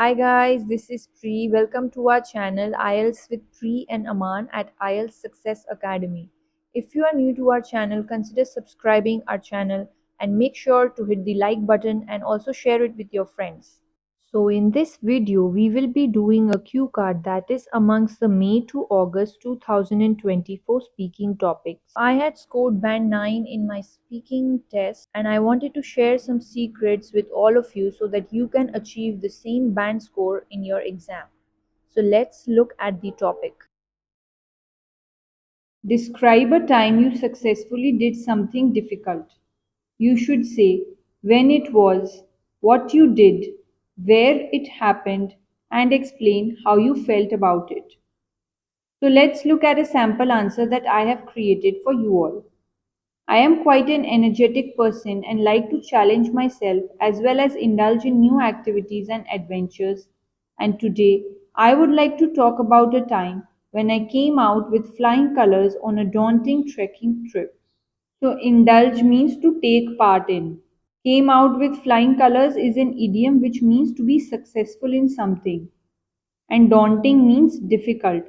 Hi guys, this is Pri. Welcome to our channel IELTS with Pri and Aman at IELTS Success Academy. If you are new to our channel, consider subscribing our channel and make sure to hit the like button and also share it with your friends. So in this video, we will be doing a cue card that is amongst the May to August 2024 speaking topics. I had scored band 9 in my speaking test and I wanted to share some secrets with all of you so that you can achieve the same band score in your exam. So let's look at the topic. Describe a time you successfully did something difficult. You should say when it was, what you did, where it happened, and explain how you felt about it. So let's look at a sample answer that I have created for you all. I am quite an energetic person and like to challenge myself as well as indulge in new activities and adventures. And today, I would like to talk about a time when I came out with flying colors on a daunting trekking trip. So, indulge means to take part in. Came out with flying colors is an idiom which means to be successful in something, and daunting means difficult.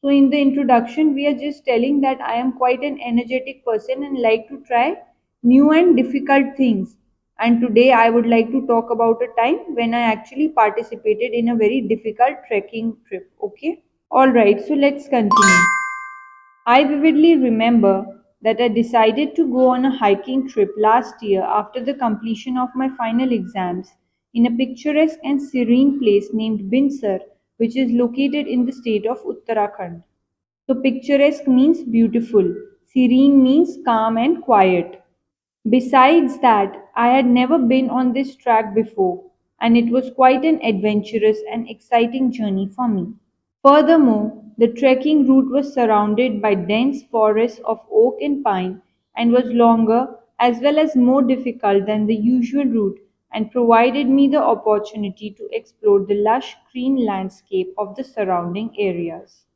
So, in the introduction, we are just telling that I am quite an energetic person and like to try new and difficult things. And today, I would like to talk about a time when I actually participated in a very difficult trekking trip. Okay, alright, so let's continue. I vividly remember that I decided to go on a hiking trip last year after the completion of my final exams in a picturesque and serene place named Binsar, which is located in the state of Uttarakhand. So, picturesque means beautiful, serene means calm and quiet. Besides that, I had never been on this track before, and it was quite an adventurous and exciting journey for me. Furthermore, the trekking route was surrounded by dense forests of oak and pine and was longer as well as more difficult than the usual route and provided me the opportunity to explore the lush green landscape of the surrounding areas.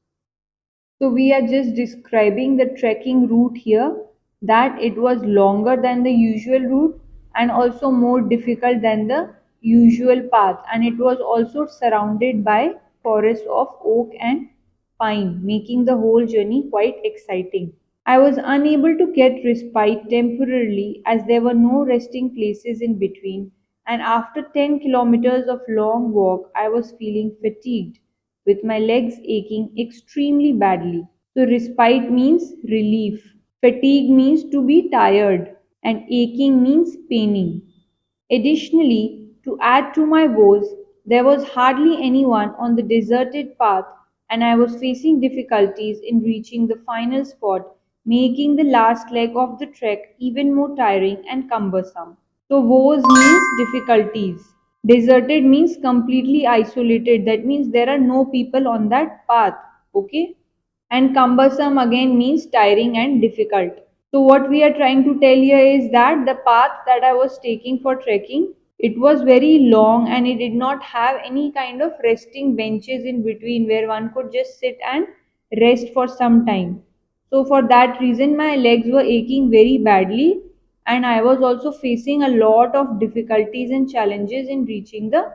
So we are just describing the trekking route here, that it was longer than the usual route and also more difficult than the usual path, and it was also surrounded by forests of oak and pine, making the whole journey quite exciting. I was unable to get respite temporarily as there were no resting places in between, and after 10 kilometers of long walk, I was feeling fatigued, with my legs aching extremely badly. So, respite means relief, fatigue means to be tired, and aching means paining. Additionally, to add to my woes, there was hardly anyone on the deserted path, and I was facing difficulties in reaching the final spot, making the last leg of the trek even more tiring and cumbersome. So, woes means difficulties. Deserted means completely isolated. That means there are no people on that path. Okay? And cumbersome again means tiring and difficult. So what we are trying to tell here is that the path that I was taking for trekking, it was very long and it did not have any kind of resting benches in between where one could just sit and rest for some time. So for that reason my legs were aching very badly and I was also facing a lot of difficulties and challenges in reaching the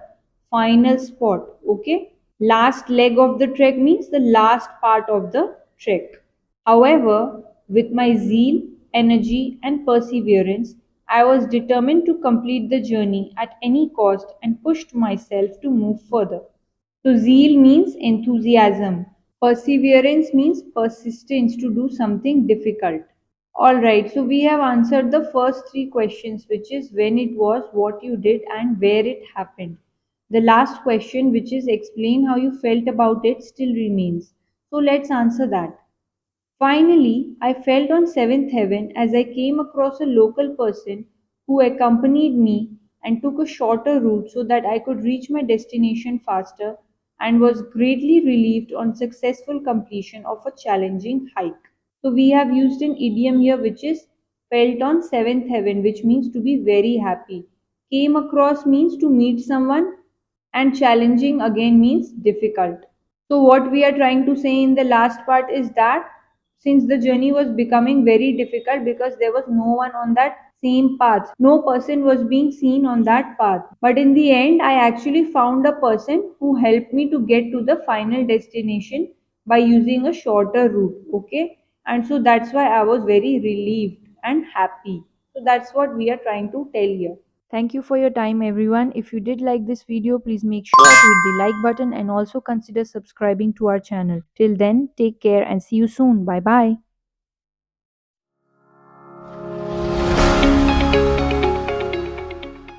final spot. Okay, last leg of the trek means the last part of the trek. However, with my zeal, energy, and perseverance, I was determined to complete the journey at any cost and pushed myself to move further. So, zeal means enthusiasm, perseverance means persistence to do something difficult. Alright, so we have answered the first three questions, which is when it was, what you did, and where it happened. The last question, which is explain how you felt about it, still remains. So let's answer that. Finally, I felt on seventh heaven as I came across a local person who accompanied me and took a shorter route so that I could reach my destination faster and was greatly relieved on successful completion of a challenging hike. So we have used an idiom here which is felt on seventh heaven, which means to be very happy. Came across means to meet someone, and challenging again means difficult. So what we are trying to say in the last part is that since the journey was becoming very difficult because there was no one on that same path. No person was being seen on that path. But in the end, I actually found a person who helped me to get to the final destination by using a shorter route. Okay. And so that's why I was very relieved and happy. So that's what we are trying to tell here. Thank you for your time, everyone. If you did like this video, please make sure to hit the like button and also consider subscribing to our channel. Till then, take care and see you soon. Bye bye.